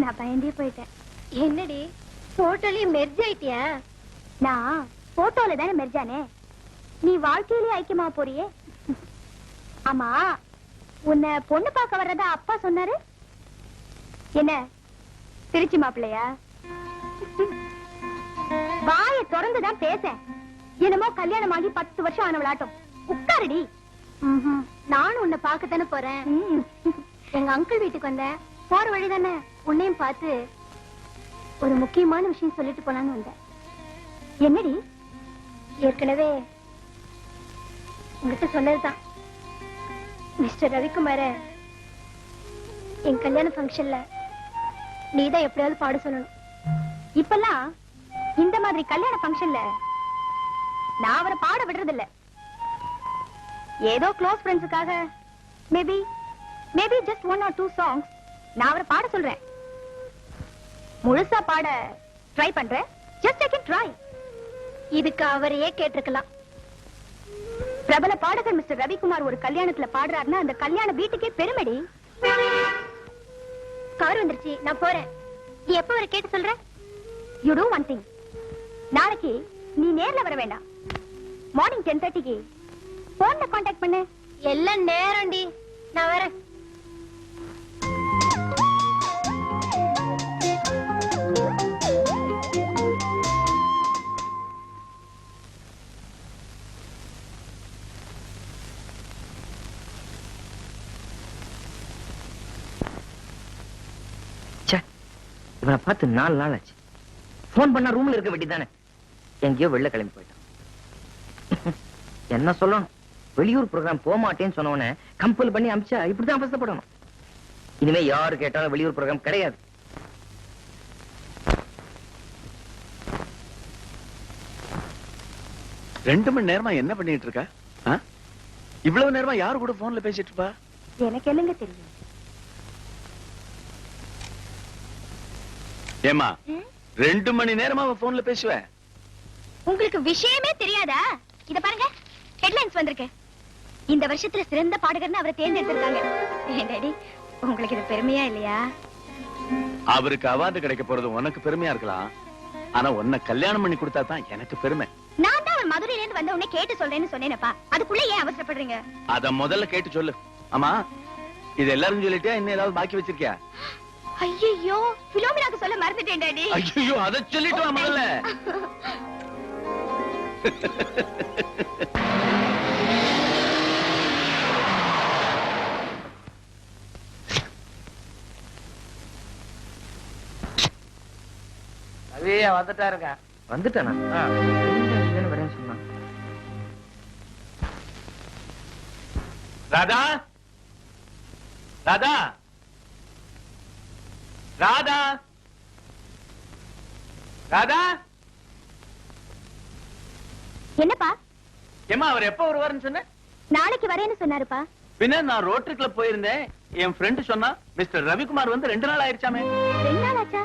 நான் பயந்தே போயிட்டேன். என்னடி போட்டோலயும் மெர்ஜ் ஆயிட்டியா? நான் போட்டோல தானே மெர்ஜானே. நீ வாழ்க்கையிலே ஐக்கியமா போறியே. ஆமா, உன்னை பொண்ணு பார்க்க வர்றதா அப்பா சொன்னாரு. என்ன திருச்சி மாப்பிள்ளையா? வாயை திறந்துதான் பேச. என்னமோ கல்யாணம் ஆகி 10 வருஷம் ஆனவளாட்டம். உட்காருடி. நானும் உன்னை பார்க்கத்தானே போறேன். எங்க அங்கிள் வீட்டுக்கு வந்தேன். போற வழி தானே உன்னையும் பார்த்து ஒரு முக்கியமான விஷயம் சொல்லிட்டு போலான்னு வந்தேன். என்னடி? ஏற்கனவே உங்ககிட்ட சொன்னதுதான். மிஸ்டர் ரவிக்குமார என் கல்யாண ஃபங்க்ஷன்ல நீதான் எப்படியாவது பாட சொல்லணும். இப்பெல்லாம் இந்த மாதிரி கல்யாண ஃபங்க்ஷன்ல நான் அவரை பாட விடுறது இல்ல. ஏதோ close ஃப்ரெண்ட்ஸுக்காக maybe just 1 or 2 songs நான் அவரை பாட சொல்றேன். முழுசா பாட ட்ரை பண்றேன். Just I can try. இதுக்கு அவரையே கேட்டிருக்கலாம். பிரபல பாடகர் மிஸ்டர் ரவிக்குமார் ஒரு கல்யாணத்துல பாடுறாருன்னா அந்த கல்யாண வீட்டுக்கே பெருமைடி. கவர் வந்துருச்சு, நான் போறேன். நீ எப்ப வர கேட்டு சொல்ற? You do one thing. நாளைக்கு நீ நேர்ல வர வேண்டாம். மார்னிங் 10:30க்கு போன்ல கான்டாக்ட் பண்ணு. எல்லாம் நேரம்டி, நான் வரேன். இவனை பார்த்து 4 நாள் ஆச்சு. போன் பண்ணா ரூம்ல இருக்க வேண்டியதானே. எங்கேயோ வெளில கிளம்பி போயிட்டான். என்ன சொல்லணும், வெளியூர் ப்ரோக்ராம் போக மாட்டேன்னு சொன்னவன கம்பல் பண்ணி அமிச்சா இப்படிதான் அவசரப்படணும். இனிமே யாரு கேட்டாலும் வெளியூர் ப்ரோக்ராம் கிடையாது. ரெண்டு மணி நேரமா என்ன பண்ணிட்டு இருக்கா? இவ்வளவு நேரமா யாரு கூட போன்ல பேசிட்டு இருப்பா? எனக்கு என்னங்க தெரியும். ஏமா 2 மணி நேரமா போன்ல பேசுவேன். உங்களுக்கு விஷயமே தெரியாதா? இத பாருங்க, ஹெட்லைன்ஸ் வந்திருக்கு. இந்த வருஷத்துல சிறந்த பாடகர்னு அவரை தேர்ந்தெடுத்திருக்காங்க. டாடி, உங்களுக்கு இது பெருமையா இல்லையா? அவருக்கு அவார்டு கிடைக்க போறது உனக்கு பெருமையா இருக்கலாம். ஆனா உன்னை கல்யாணம் பண்ணி கொடுத்தா தான் எனக்கு பெருமை. நான் தான் அவர் மதுரையில இருந்து வந்த உடனே கேட்டு சொல்றேன்னு சொன்னேனப்பா. அதுக்குள்ள ஏன் அவசரப்படுறீங்க? அத முதல்ல கேட்டு சொல்லு. ஆமா, இது எல்லாரும் சொல்லிட்டியா? இன்னும் ஏதாவது பாக்கி வச்சிருக்கியா? ஐயோ, பிலோமினாக்கு சொல்ல மறந்துட்டேன் டாடி. ஐயோ, அத சொல்லிட்டு வா முதல்ல. அவையா வந்துட்டாருங்க. வந்துட்டானா? வரேன்னு சொன்னான். ராதா, ராதா, ராதா, ராதா. என்னப்பா? ஏமா அவர் எப்ப வருவாருன்னு சொன்ன? நாளைக்கு வரேன்னு சொன்னாருப்பா. பின்ன நான் ரோட்டரி கிளப் போயிருந்தேன். என் ஃப்ரெண்ட் சொன்னா மிஸ்டர் ரவிக்குமார் வந்து 2 நாள் ஆயிருச்சாமே. 2 நாள் ஆச்சா?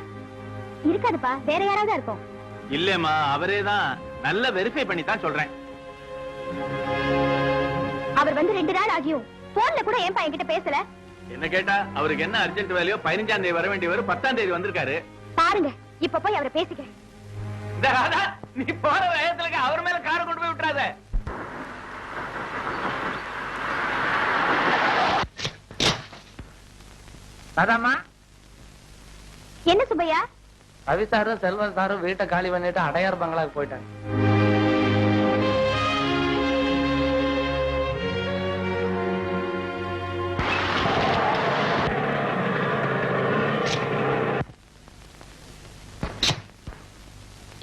இருக்காதுப்பா, வேற யாராவது இருக்கும். இல்லம்மா, அவரே தான். நல்ல வெரிஃபை பண்ணி தான் சொல்றேன். அவர் வந்து 2 நாள் ஆகியும் போன்ல கூட ஏன்பா என்கிட்ட பேசல? என்ன கேட்டா, அவருக்கு என்ன அர்ஜென்ட் வேலையோ 15ஆம் தேதி வர வேண்டியவர் 10ஆம் தேதி வந்திருக்காரு. பாருங்க, இப்ப போய் அவரை பேசிக்க. இந்த ராதா, நீ போற வேகத்துல அவர் மேல காரை கொண்டு போய் விட்டுறாத. ராதாமா. என்ன சுப்பையா? ரவி சாரும் செல்வன் சாரும் வீட்டை காலி பண்ணிட்டு அடையார் பங்களாக்கு போயிட்டாங்க.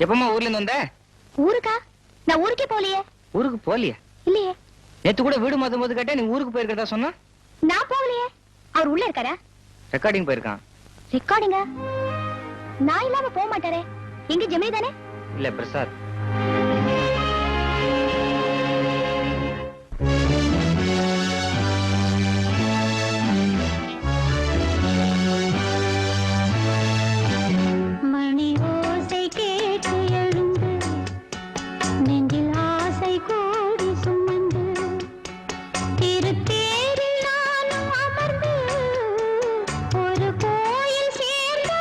எப்பமா ஊர்ல இருந்து வந்த? ஊருக்கா? நான் ஊருக்கே போலியே. ஊருக்கு போலியா? இல்லையே. நேத்து கூட வீடு மாத்தும் போது கேட்டா நீ ஊருக்கு போயிருக்கதா சொன்னா. நான் போகலையே. அவர் உள்ள இருக்காரா? ரெக்கார்டிங் போயிருக்கான். ரெக்கார்டிங்கா? நான் இல்லாம போக மாட்டாரே. எங்க ஜெமினி தானே? இல்ல பிரசாத். ஒரு கோயில் சேர்ந்த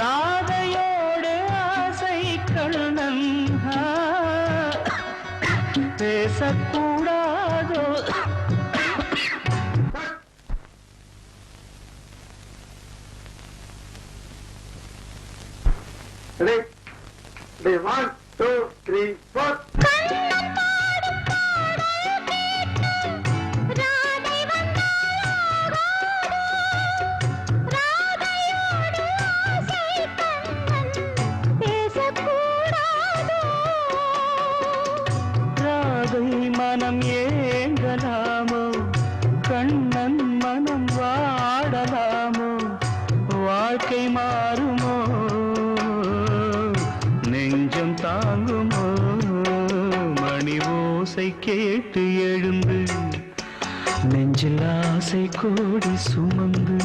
ராதையோடு ஆசை கண்ணன் பேசக்கூடாதோ? Ready? Ready, 1, 2, 3, 4. ராதை மனம் ஏங்கலாமோ, கண்ணன் மனம் வாடலாமோ, வாழ்க்கை மாறுமோ, நெஞ்சம் தாங்குமோ, மணி ஓசை கேட்டு எழுந்து நெஞ்சில் ஆசை கோடி சுமந்து.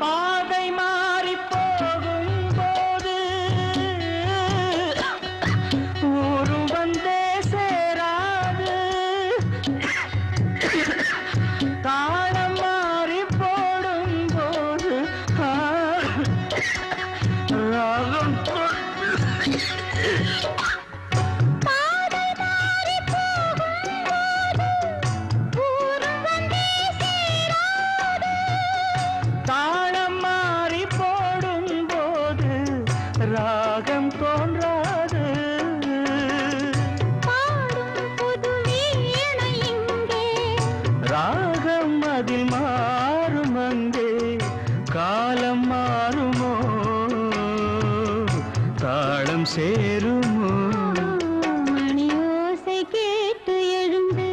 பாதை மாறி போகும்போது ஊரு வந்தே சேராது, தாளம் மாறி போடும்போது ராகம் தாளம் மாறி போடும்போது ராகம் தோன்றாது. ராகம் அதில் மாறும் அங்கே, காலம் மாறுமோ, தாளம் சேருமோ, மணி ஓசை கேட்டு எழுந்து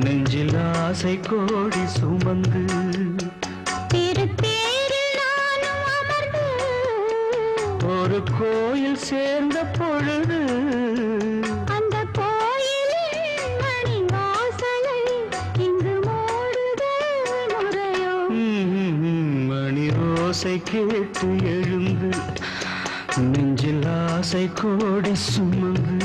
நெஞ்சில் ஆசை கோடி சுமந்து. திருத்தேரில் நானும் அமர்ந்து ஒரு கோயில் சேர்ந்த பொழுது அந்த கோயிலின் மணி வாசலை இங்கு மூடுதல் முறையோ? மணி ஓசை கேட்டு எழுந்து நெஞ்சில் ஆசை கோடி சுமந்து.